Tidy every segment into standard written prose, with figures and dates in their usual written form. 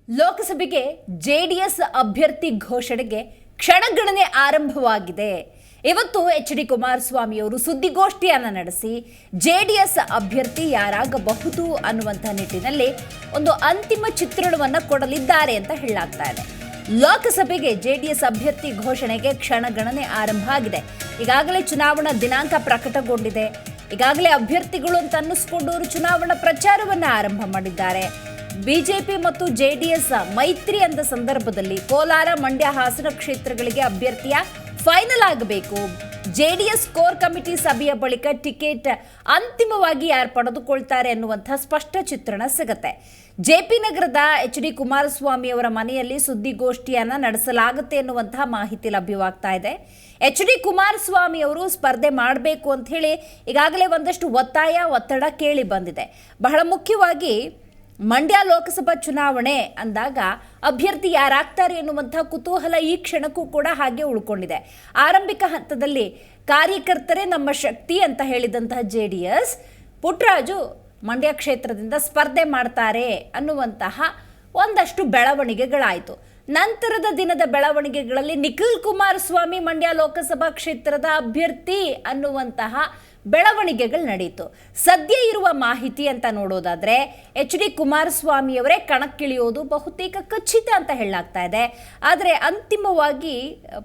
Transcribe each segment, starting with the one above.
ಲೋಕಸಭೆಗೆ ಜೆಡಿಎಸ್ ಅಭ್ಯರ್ಥಿ ಘೋಷಣೆಗೆ ಕ್ಷಣಗಣನೆ ಆರಂಭವಾಗಿದೆ. ಇವತ್ತು ಎಚ್.ಡಿ. ಕುಮಾರಸ್ವಾಮಿ ಅವರು ಸುದ್ದಿಗೋಷ್ಠಿಯನ್ನು ನಡೆಸಿ ಜೆಡಿಎಸ್ ಅಭ್ಯರ್ಥಿ ಯಾರಾಗಬಹುದು ಅನ್ನುವಂಥ ನಿಟ್ಟಿನಲ್ಲಿ ಒಂದು ಅಂತಿಮ ಚಿತ್ರಣವನ್ನು ಕೊಡಲಿದ್ದಾರೆ ಅಂತ ಹೇಳಲಾಗ್ತಾ ಇದೆ. ಲೋಕಸಭೆಗೆ ಜೆಡಿಎಸ್ ಅಭ್ಯರ್ಥಿ ಘೋಷಣೆಗೆ ಕ್ಷಣಗಣನೆ ಆರಂಭ ಆಗಿದೆ. ಈಗಾಗಲೇ ಚುನಾವಣಾ ದಿನಾಂಕ ಪ್ರಕಟಗೊಂಡಿದೆ. ಈಗಾಗಲೇ ಅಭ್ಯರ್ಥಿಗಳು ಅಂತ ಅನ್ನಿಸ್ಕೊಂಡವರು ಚುನಾವಣಾ ಪ್ರಚಾರವನ್ನು ಆರಂಭ ಮಾಡಿದ್ದಾರೆ. ಬಿಜೆಪಿ ಮತ್ತು ಜೆಡಿಎಸ್ ಮೈತ್ರಿ ಅಂದ ಸಂದರ್ಭದಲ್ಲಿ ಕೋಲಾರ, ಮಂಡ್ಯ, ಹಾಸನ ಕ್ಷೇತ್ರಗಳಿಗೆ ಅಭ್ಯರ್ಥಿಯ ಫೈನಲ್ ಆಗಬೇಕು. ಜೆಡಿಎಸ್ ಕೋರ್ ಕಮಿಟಿ ಸಭೆಯ ಬಳಿಕ ಟಿಕೆಟ್ ಅಂತಿಮವಾಗಿ ಯಾರು ಪಡೆದುಕೊಳ್ತಾರೆ ಅನ್ನುವಂಥ ಸ್ಪಷ್ಟ ಚಿತ್ರಣ ಸಿಗುತ್ತೆ. ಜೆಪಿ ನಗರದ ಎಚ್.ಡಿ. ಕುಮಾರಸ್ವಾಮಿ ಅವರ ಮನೆಯಲ್ಲಿ ಸುದ್ದಿಗೋಷ್ಠಿಯನ್ನು ನಡೆಸಲಾಗುತ್ತೆ ಎನ್ನುವಂತಹ ಮಾಹಿತಿ ಲಭ್ಯವಾಗ್ತಾ ಇದೆ. ಎಚ್.ಡಿ. ಕುಮಾರಸ್ವಾಮಿ ಅವರು ಸ್ಪರ್ಧೆ ಮಾಡಬೇಕು ಅಂತ ಹೇಳಿ ಈಗಾಗಲೇ ಒಂದಷ್ಟು ಒತ್ತಡ ಕೇಳಿ ಬಂದಿದೆ. ಬಹಳ ಮುಖ್ಯವಾಗಿ ಮಂಡ್ಯ ಲೋಕಸಭಾ ಚುನಾವಣೆ ಅಂದಾಗ ಅಭ್ಯರ್ಥಿ ಯಾರಾಗ್ತಾರೆ ಎನ್ನುವಂಥ ಕುತೂಹಲ ಈ ಕ್ಷಣಕ್ಕೂ ಕೂಡ ಹಾಗೆ ಉಳ್ಕೊಂಡಿದೆ. ಆರಂಭಿಕ ಹಂತದಲ್ಲಿ ಕಾರ್ಯಕರ್ತರೇ ನಮ್ಮ ಶಕ್ತಿ ಅಂತ ಹೇಳಿದಂತಹ ಜೆಡಿಎಸ್ ಪುಟ್ಟರಾಜು ಮಂಡ್ಯ ಕ್ಷೇತ್ರದಿಂದ ಸ್ಪರ್ಧೆ ಮಾಡ್ತಾರೆ ಅನ್ನುವಂತಹ ಒಂದಷ್ಟು ಬೆಳವಣಿಗೆಗಳಾಯಿತು. ನಂತರದ ದಿನದ ಬೆಳವಣಿಗೆಗಳಲ್ಲಿ ನಿಖಿಲ್ ಕುಮಾರಸ್ವಾಮಿ ಮಂಡ್ಯ ಲೋಕಸಭಾ ಕ್ಷೇತ್ರದ ಅಭ್ಯರ್ಥಿ ಅನ್ನುವಂತಹ ಬೆಳವಣಿಗೆಗಳು ನಡೆಯಿತು. ಸದ್ಯ ಇರುವ ಮಾಹಿತಿ ಅಂತ ನೋಡೋದಾದ್ರೆ ಎಚ್.ಡಿ. ಕುಮಾರಸ್ವಾಮಿಯವರೇ ಕಣಕ್ಕಿಳಿಯೋದು ಬಹುತೇಕ ಖಚಿತ ಅಂತ ಹೇಳಲಾಗ್ತಾ ಇದೆ. ಆದರೆ ಅಂತಿಮವಾಗಿ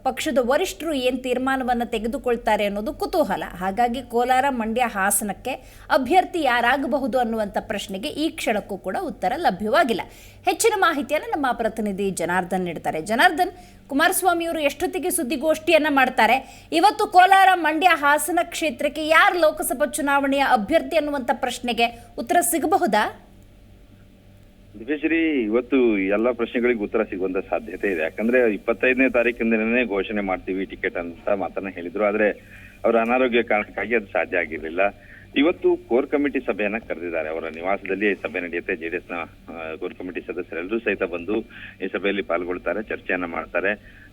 ಪಕ್ಷದ ವರಿಷ್ಠರು ಏನು ತೀರ್ಮಾನವನ್ನು ತೆಗೆದುಕೊಳ್ತಾರೆ ಅನ್ನೋದು ಕುತೂಹಲ. ಹಾಗಾಗಿ ಕೋಲಾರ, ಮಂಡ್ಯ, ಹಾಸನಕ್ಕೆ ಅಭ್ಯರ್ಥಿ ಯಾರಾಗಬಹುದು ಅನ್ನುವಂಥ ಪ್ರಶ್ನೆಗೆ ಈ ಕ್ಷಣಕ್ಕೂ ಕೂಡ ಉತ್ತರ ಲಭ್ಯವಾಗಿಲ್ಲ. ಹೆಚ್ಚಿನ ಮಾಹಿತಿಯನ್ನು ನಮ್ಮ ಪ್ರತಿನಿಧಿ ಜನಾರ್ದನ್ ನೀಡ್ತಾರೆ. ಜನಾರ್ದನ್, ಕುಮಾರಸ್ವಾಮಿಯವರು ಎಷ್ಟೊತ್ತಿಗೆ ಸುದ್ದಿಗೋಷ್ಠಿಯನ್ನ ಮಾಡ್ತಾರೆ? ಇವತ್ತು ಕೋಲಾರ, ಮಂಡ್ಯ, ಹಾಸನ ಕ್ಷೇತ್ರಕ್ಕೆ ಯಾರು ಲೋಕಸಭಾ ಚುನಾವಣೆಯ ಅಭ್ಯರ್ಥಿ ಅನ್ನುವಂಥ ಪ್ರಶ್ನೆಗೆ ಉತ್ತರ ಸಿಗಬಹುದಾ? ದಿವ್ಯಶ್ರೀ, ಇವತ್ತು ಎಲ್ಲಾ ಪ್ರಶ್ನೆಗಳಿಗೆ ಉತ್ತರ ಸಿಗುವಂತ ಸಾಧ್ಯತೆ ಇದೆ. ಯಾಕಂದ್ರೆ 25ನೇ ತಾರೀಕಿಂದನೇ ಘೋಷಣೆ ಮಾಡ್ತೀವಿ ಟಿಕೆಟ್ ಅಂತ ಮಾತನ್ನ ಹೇಳಿದ್ರು. ಆದ್ರೆ ಅವರ ಅನಾರೋಗ್ಯ ಕಾರಣಕ್ಕಾಗಿ ಅದು ಸಾಧ್ಯ ಆಗಿರ್ಲಿಲ್ಲ. ಇವತ್ತು ಕೋರ್ ಕಮಿಟಿ ಸಭೆಯನ್ನ ಕರೆದಿದ್ದಾರೆ. ಅವರ ನಿವಾಸದಲ್ಲಿ ಸಭೆ ನಡೆಯುತ್ತೆ. ಜೆಡಿಎಸ್ ನ ಕೋರ್ ಕಮಿಟಿ ಸದಸ್ಯರೆಲ್ಲರೂ ಸಹಿತ ಬಂದು ಈ ಸಭೆಯಲ್ಲಿ ಪಾಲ್ಗೊಳ್ತಾರೆ, ಚರ್ಚೆಯನ್ನ ಮಾಡ್ತಾರೆ.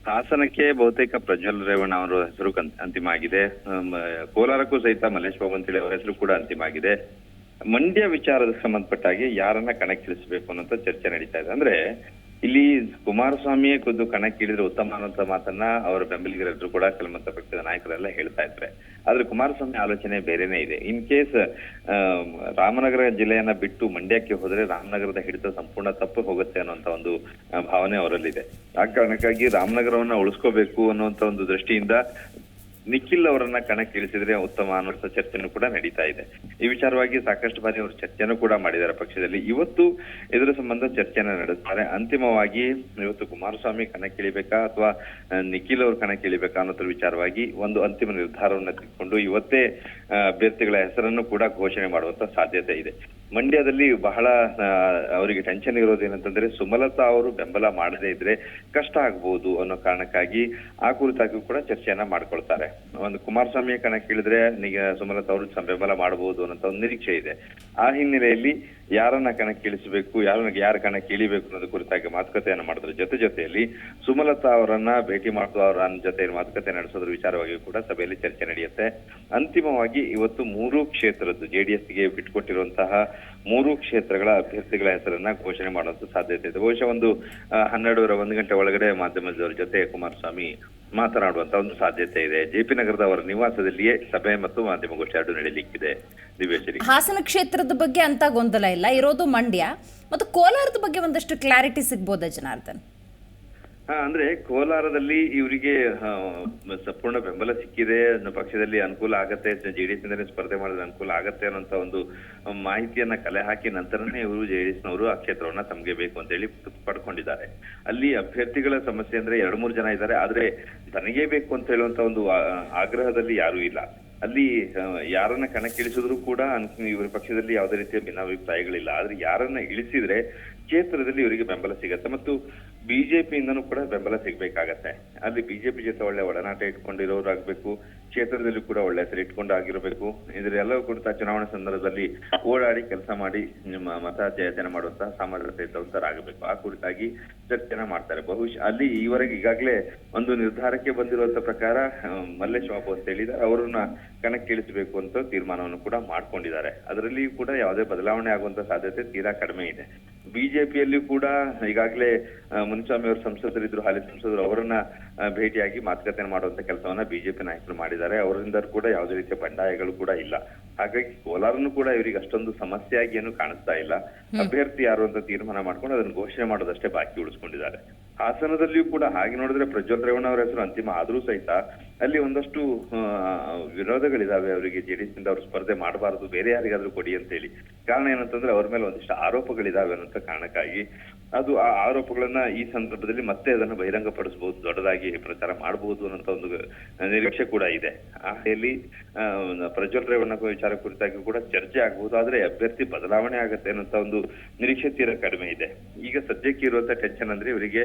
ಹಾಸನಕ್ಕೆ ಬಹುತೇಕ ಪ್ರಜ್ವಲ್ ರೇವಣ್ಣ ಅವರ ಹೆಸರು ಅಂತಿಮ ಆಗಿದೆ. ಕೋಲಾರಕ್ಕೂ ಸಹಿತ ಮಲ್ಲೇಶ್ ಬಾಬು ಅಂತೇಳಿ ಅವರ ಹೆಸರು ಕೂಡ ಅಂತಿಮ ಆಗಿದೆ. ಮಂಡ್ಯ ವಿಚಾರದ ಸಂಬಂಧಪಟ್ಟಾಗಿ ಯಾರನ್ನ ಕಣಕ್ಕಿಳಿಸಬೇಕು ಅನ್ನೋಂಥ ಚರ್ಚೆ ನಡೀತಾ ಇದೆ. ಅಂದ್ರೆ ಇಲ್ಲಿ ಕುಮಾರಸ್ವಾಮಿಯೇ ಖುದ್ದು ಕಣಕ್ಕಿಳಿದ್ರೆ ಉತ್ತಮ ಅನ್ನೋಂಥ ಮಾತನ್ನ ಅವರ ಬೆಂಬಲಿಗರೆಲ್ಲರೂ ಕೂಡ ಕೆಲವಂತ ಪಕ್ಷದ ನಾಯಕರೆಲ್ಲ ಹೇಳ್ತಾ ಇದ್ದಾರೆ. ಆದ್ರೆ ಕುಮಾರಸ್ವಾಮಿ ಆಲೋಚನೆ ಬೇರೆನೇ ಇದೆ. ಇನ್ ಕೇಸ್ ರಾಮನಗರ ಜಿಲ್ಲೆಯನ್ನ ಬಿಟ್ಟು ಮಂಡ್ಯಕ್ಕೆ ಹೋದ್ರೆ ರಾಮನಗರದ ಹಿಡಿತ ಸಂಪೂರ್ಣ ತಪ್ಪು ಹೋಗುತ್ತೆ ಅನ್ನೋಂಥ ಒಂದು ಭಾವನೆ ಅವರಲ್ಲಿದೆ. ಆ ಕಾರಣಕ್ಕಾಗಿ ರಾಮನಗರವನ್ನ ಉಳಿಸ್ಕೋಬೇಕು ಅನ್ನುವಂತ ಒಂದು ದೃಷ್ಟಿಯಿಂದ ನಿಖಿಲ್ ಅವರನ್ನ ಕಣಕ್ಕಿಳಿಸಿದ್ರೆ ಉತ್ತಮ ಅನ್ನುವಂಥ ಚರ್ಚೆನೂ ಕೂಡ ನಡೀತಾ ಇದೆ. ಈ ವಿಚಾರವಾಗಿ ಸಾಕಷ್ಟು ಬಾರಿ ಅವರು ಚರ್ಚೆನೂ ಕೂಡ ಮಾಡಿದ್ದಾರೆ ಪಕ್ಷದಲ್ಲಿ. ಇವತ್ತು ಇದರ ಸಂಬಂಧ ಚರ್ಚೆನ ನಡೆಸ್ತಾರೆ. ಅಂತಿಮವಾಗಿ ಇವತ್ತು ಕುಮಾರಸ್ವಾಮಿ ಕಣಕ್ಕಿಳಿಬೇಕಾ ಅಥವಾ ನಿಖಿಲ್ ಅವರು ಕಣಕ್ಕಿಳಿಬೇಕಾ ಅನ್ನೋದ್ರ ವಿಚಾರವಾಗಿ ಒಂದು ಅಂತಿಮ ನಿರ್ಧಾರವನ್ನು ತೆಗೆದುಕೊಂಡು ಇವತ್ತೇ ಅಭ್ಯರ್ಥಿಗಳ ಹೆಸರನ್ನು ಕೂಡ ಘೋಷಣೆ ಮಾಡುವಂತ ಸಾಧ್ಯತೆ ಇದೆ. ಮಂಡ್ಯದಲ್ಲಿ ಬಹಳ ಅವರಿಗೆ ಟೆನ್ಷನ್ ಇರೋದೇನಂತಂದ್ರೆ ಸುಮಲತಾ ಅವರು ಬೆಂಬಲ ಮಾಡದೇ ಇದ್ರೆ ಕಷ್ಟ ಆಗ್ಬಹುದು ಅನ್ನೋ ಕಾರಣಕ್ಕಾಗಿ ಆ ಕುರಿತಾಗಿ ಕೂಡ ಚರ್ಚೆಯನ್ನ ಮಾಡ್ಕೊಳ್ತಾರೆ. ಒಂದು ಕುಮಾರಸ್ವಾಮಿಯ ಕಣಕ್ಕಿಳಿದ್ರೆ ಸುಮಲತಾ ಅವರು ಬೆಂಬಲ ಮಾಡಬಹುದು ಅನ್ನೋ ಒಂದು ನಿರೀಕ್ಷೆ ಇದೆ. ಆ ಹಿನ್ನೆಲೆಯಲ್ಲಿ ಯಾರನ್ನ ಕಣಕ್ಕಿಳಿಸಬೇಕು, ಯಾರ ಕಣಕ್ಕಿಳಿಬೇಕು ಅನ್ನೋದು ಕುರಿತಾಗಿ ಮಾತುಕತೆಯನ್ನ ಮಾಡಿದ್ರ ಜೊತೆಯಲ್ಲಿ ಸುಮಲತಾ ಅವರನ್ನ ಭೇಟಿ ಮಾಡುವ ಅವರ ಜೊತೆ ಮಾತುಕತೆ ನಡೆಸೋದ್ರ ವಿಚಾರವಾಗಿ ಕೂಡ ಸಭೆಯಲ್ಲಿ ಚರ್ಚೆ ನಡೆಯುತ್ತೆ. ಅಂತಿಮವಾಗಿ ಇವತ್ತು 3 ಕ್ಷೇತ್ರದ್ದು ಜೆಡಿಎಸ್ಗೆ ಬಿಟ್ಕೊಟ್ಟಿರುವಂತಹ 3 ಕ್ಷೇತ್ರಗಳ ಅಭ್ಯರ್ಥಿಗಳ ಹೆಸರನ್ನ ಘೋಷಣೆ ಮಾಡುವಂತ ಸಾಧ್ಯತೆ ಇದೆ. ಬಹುಶಃ ಒಂದು 1 ಗಂಟೆ ಒಳಗಡೆ ಮಾಧ್ಯಮದವರ ಜೊತೆ ಕುಮಾರಸ್ವಾಮಿ ಮಾತನಾಡುವಂತ ಒಂದು ಸಾಧ್ಯತೆ ಇದೆ. ಜೆಪಿ ನಗರದ ಅವರ ನಿವಾಸದಲ್ಲಿಯೇ ಸಭೆ ಮತ್ತು ಮಾಧ್ಯಮಗೋಷ್ಠಿ ಎರಡು ನಡೆಯಲಿಕ್ಕಿದೆ. ದಿವ್ಯಶ್ರೀ, ಹಾಸನ ಕ್ಷೇತ್ರದ ಬಗ್ಗೆ ಅಂತ ಗೊಂದಲ ಇಲ್ಲ, ಇರೋದು ಮಂಡ್ಯ ಮತ್ತು ಕೋಲಾರದ ಬಗ್ಗೆ ಒಂದಷ್ಟು ಕ್ಲಾರಿಟಿ ಸಿಗ್ಬೋದಾ ಜನಾರ್ದನ್? ಅಂದ್ರೆ ಕೋಲಾರದಲ್ಲಿ ಇವರಿಗೆ ಸಂಪೂರ್ಣ ಬೆಂಬಲ ಸಿಕ್ಕಿದೆ, ಪಕ್ಷದಲ್ಲಿ ಅನುಕೂಲ ಆಗತ್ತೆ, ಜೆಡಿಎಸ್ ಇಂದಲೇ ಸ್ಪರ್ಧೆ ಮಾಡಿದ್ರೆ ಅನುಕೂಲ ಆಗತ್ತೆ ಅನ್ನೋಂತ ಒಂದು ಮಾಹಿತಿಯನ್ನ ಕಲೆ ಹಾಕಿ ನಂತರನೇ ಇವರು ಜೆಡಿಎಸ್ ನವರು ಆ ಕ್ಷೇತ್ರವನ್ನ ತಮ್ಗೆ ಬೇಕು ಅಂತ ಹೇಳಿ ಪಡ್ಕೊಂಡಿದ್ದಾರೆ. ಅಲ್ಲಿ ಅಭ್ಯರ್ಥಿಗಳ ಸಮಸ್ಯೆ ಅಂದ್ರೆ 2-3 ಜನ ಇದ್ದಾರೆ. ಆದ್ರೆ ತನಗೇ ಬೇಕು ಅಂತ ಹೇಳುವಂತ ಒಂದು ಆಗ್ರಹದಲ್ಲಿ ಯಾರು ಇಲ್ಲ. ಅಲ್ಲಿ ಯಾರನ್ನ ಕಣಕ್ಕಿಳಿಸಿದ್ರು ಕೂಡ ಇವರ ಪಕ್ಷದಲ್ಲಿ ಯಾವುದೇ ರೀತಿಯ ಭಿನ್ನಾಭಿಪ್ರಾಯಗಳಿಲ್ಲ. ಆದ್ರೆ ಯಾರನ್ನ ಇಳಿಸಿದ್ರೆ ಕ್ಷೇತ್ರದಲ್ಲಿ ಇವರಿಗೆ ಬೆಂಬಲ ಸಿಗತ್ತೆ ಮತ್ತು ಬಿಜೆಪಿಯಿಂದನೂ ಕೂಡ ಬೆಂಬಲ ಸಿಗ್ಬೇಕಾಗತ್ತೆ. ಅಲ್ಲಿ ಬಿಜೆಪಿ ಜೊತೆ ಒಳ್ಳೆ ಒಡನಾಟ ಇಟ್ಕೊಂಡಿರೋರಾಗ್ಬೇಕು, ಕ್ಷೇತ್ರದಲ್ಲಿ ಕೂಡ ಒಳ್ಳೆ ಹೆಸರು ಇಟ್ಕೊಂಡು ಆಗಿರಬೇಕು. ಇದರೆಲ್ಲವೂ ಕೂಡ ಚುನಾವಣಾ ಸಂದರ್ಭದಲ್ಲಿ ಓಡಾಡಿ ಕೆಲಸ ಮಾಡಿ ನಿಮ್ಮ ಮತಯಾಚನೆ ಮಾಡುವಂತಹ ಸಾಮರ್ಥ್ಯ ಇದ್ದವಂತರಾಗಬೇಕು. ಆ ಕುರಿತಾಗಿ ಚರ್ಚೆನ ಮಾಡ್ತಾರೆ. ಬಹುಶಃ ಅಲ್ಲಿ ಈವರೆಗೆ ಈಗಾಗಲೇ ಒಂದು ನಿರ್ಧಾರಕ್ಕೆ ಬಂದಿರುವಂತ ಪ್ರಕಾರ ಮಲ್ಲೇಶ್ ಬಾಬು ಅಂತ ಹೇಳಿದ್ದಾರೆ, ಅವರನ್ನ ಕಣಕ್ಕಿಳಿಸಬೇಕು ಅಂತ ತೀರ್ಮಾನವನ್ನು ಕೂಡ ಮಾಡ್ಕೊಂಡಿದ್ದಾರೆ. ಅದರಲ್ಲಿ ಕೂಡ ಯಾವುದೇ ಬದಲಾವಣೆ ಆಗುವಂತ ಸಾಧ್ಯತೆ ತೀರಾ ಕಡಿಮೆ ಇದೆ. ಬಿಜೆಪಿಯಲ್ಲಿ ಕೂಡ ಈಗಾಗಲೇ ಮುನಿಸ್ವಾಮಿ ಅವರು ಸಂಸದರಿದ್ರು, ಹಾಲಿ ಸಂಸದರು, ಅವರನ್ನ ಭೇಟಿಯಾಗಿ ಮಾತುಕತೆ ಮಾಡುವಂತ ಕೆಲಸವನ್ನ ಬಿಜೆಪಿ ನಾಯಕರು ಮಾಡಿದ್ದಾರೆ. ಅವರಿಂದ ಕೂಡ ಯಾವುದೇ ರೀತಿಯ ಬಂಡಾಯಗಳು ಕೂಡ ಇಲ್ಲ. ಹಾಗಾಗಿ ಕೋಲಾರನು ಕೂಡ ಇವರಿಗೆ ಅಷ್ಟೊಂದು ಸಮಸ್ಯೆಯಾಗಿ ಏನು ಕಾಣಿಸ್ತಾ ಇಲ್ಲ. ಅಭ್ಯರ್ಥಿ ಯಾರು ಅಂತ ತೀರ್ಮಾನ ಮಾಡ್ಕೊಂಡು ಅದನ್ನು ಘೋಷಣೆ ಮಾಡೋದಷ್ಟೇ ಬಾಕಿ ಉಳಿಸ್ಕೊಂಡಿದ್ದಾರೆ. ಹಾಸನದಲ್ಲಿಯೂ ಕೂಡ ಹಾಗೆ ನೋಡಿದ್ರೆ ಪ್ರಜ್ವಲ್ ರೇವಣ್ಣ ಅವರ ಹೆಸರು ಅಂತಿಮ ಆದ್ರೂ ಸಹಿತ ಅಲ್ಲಿ ಒಂದಷ್ಟು ವಿರೋಧಗಳಿದಾವೆ. ಅವರಿಗೆ ಜೆಡಿಎಸ್ ನಿಂದ ಅವರು ಸ್ಪರ್ಧೆ ಮಾಡಬಾರದು, ಬೇರೆ ಯಾರಿಗಾದ್ರೂ ಕೊಡಿ ಅಂತ ಹೇಳಿ. ಕಾರಣ ಏನಂತಂದ್ರೆ ಅವ್ರ ಮೇಲೆ ಒಂದಿಷ್ಟು ಆರೋಪಗಳಿದಾವೆ ಅನ್ನೋ ಕಾರಣಕ್ಕಾಗಿ ಅದು ಆ ಆರೋಪಗಳನ್ನ ಈ ಸಂದರ್ಭದಲ್ಲಿ ಮತ್ತೆ ಅದನ್ನು ಬಹಿರಂಗಪಡಿಸಬಹುದು, ದೊಡ್ಡದಾಗಿ ಪ್ರಚಾರ ಮಾಡಬಹುದು ಅನ್ನೋ ಒಂದು ನಿರೀಕ್ಷೆ ಕೂಡ ಇದೆ. ಆ ಹೇಳಿ ಪ್ರಜ್ವಲ್ ರೇವಣ್ಣ ವಿಚಾರ ಕುರಿತಾಗಿ ಕೂಡ ಚರ್ಚೆ ಆಗಬಹುದು. ಆದ್ರೆ ಅಭ್ಯರ್ಥಿ ಬದಲಾವಣೆ ಆಗತ್ತೆ ಅನ್ನೋ ಒಂದು ನಿರೀಕ್ಷೆ ತೀರಾ ಕಡಿಮೆ ಇದೆ. ಈಗ ಸದ್ಯಕ್ಕೆ ಇರುವಂತ ಟೆನ್ಷನ್ ಅಂದ್ರೆ ಇವರಿಗೆ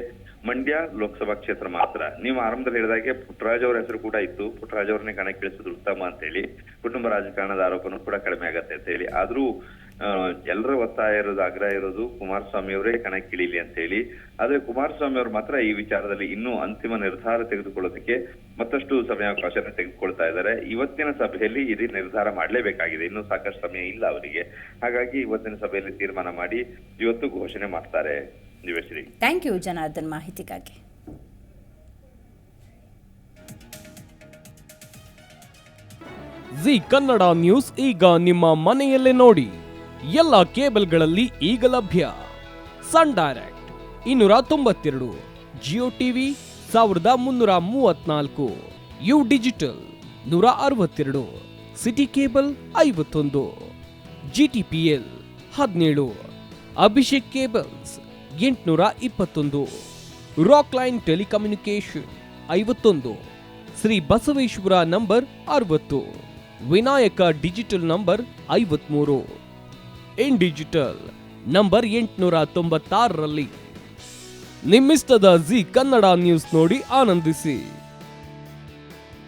ಮಂಡ್ಯ ಲೋಕಸಭಾ ಕ್ಷೇತ್ರ ಮಾತ್ರ. ನೀವು ಆರಂಭದಲ್ಲಿ ಹೇಳಿದಾಗೆ ಪುಟ್ಟರಾಜ್ ಅವರ ಹೆಸರು ಕೂಡ ಇತ್ತು, ಪುಟ್ಟರಾಜ್ ಅವ್ರನ್ನೇ ಕಣಕ್ಕಿಳಿಸಿದ್ರು ಉತ್ತಮ ಅಂತ ಹೇಳಿ, ಕುಟುಂಬ ರಾಜಕಾರಣದ ಆರೋಪನೂ ಕೂಡ ಕಡಿಮೆ ಆಗತ್ತೆ ಅಂತ ಹೇಳಿ. ಆದ್ರೂ ಎಲ್ಲರ ಒತ್ತಾಯ ಇರೋದು, ಆಗ್ರಹ ಇರೋದು ಕುಮಾರಸ್ವಾಮಿ ಅವರೇ ಕಣಕ್ಕಿಳಿಲಿ ಅಂತ ಹೇಳಿ. ಆದ್ರೆ ಕುಮಾರಸ್ವಾಮಿ ಅವರು ಮಾತ್ರ ಈ ವಿಚಾರದಲ್ಲಿ ಇನ್ನೂ ಅಂತಿಮ ನಿರ್ಧಾರ ತೆಗೆದುಕೊಳ್ಳೋದಕ್ಕೆ ಮತ್ತಷ್ಟು ಸಮಯಾವಕಾಶನ ತೆಗೆದುಕೊಳ್ತಾ ಇದ್ದಾರೆ. ಇವತ್ತಿನ ಸಭೆಯಲ್ಲಿ ಇದು ನಿರ್ಧಾರ ಮಾಡಲೇಬೇಕಾಗಿದೆ, ಇನ್ನೂ ಸಾಕಷ್ಟು ಸಮಯ ಇಲ್ಲ ಅವರಿಗೆ. ಹಾಗಾಗಿ ಇವತ್ತಿನ ಸಭೆಯಲ್ಲಿ ತೀರ್ಮಾನ ಮಾಡಿ ಇವತ್ತು ಘೋಷಣೆ ಮಾಡ್ತಾರೆ. ದಿವ್ಯಶ್ರೀ, ಥ್ಯಾಂಕ್ ಯು ಜನಾರ್ದನ್ ಮಾಹಿತಿಗಾಗಿ. ಜಿ ಕನ್ನಡ ನ್ಯೂಸ್ ಈಗ ನಿಮ್ಮ ಮನೆಯಲ್ಲೇ ನೋಡಿ. ಎಲ್ಲ ಕೇಬಲ್ಗಳಲ್ಲಿ ಈಗ ಲಭ್ಯ. Sun Direct 292, Jio TV 1334, U digital 162, city cable 51, GTPL 17, Abhishek cables 821, Rockline telecommunication 51, Shri Basaveshwara number 60, Vinayaka digital number 53, in digital number 896ರಲ್ಲಿ. ನಿಮ್ಮಿಷ್ಟದ ಜಿ ಕನ್ನಡ ನ್ಯೂಸ್ ನೋಡಿ ಆನಂದಿಸಿ.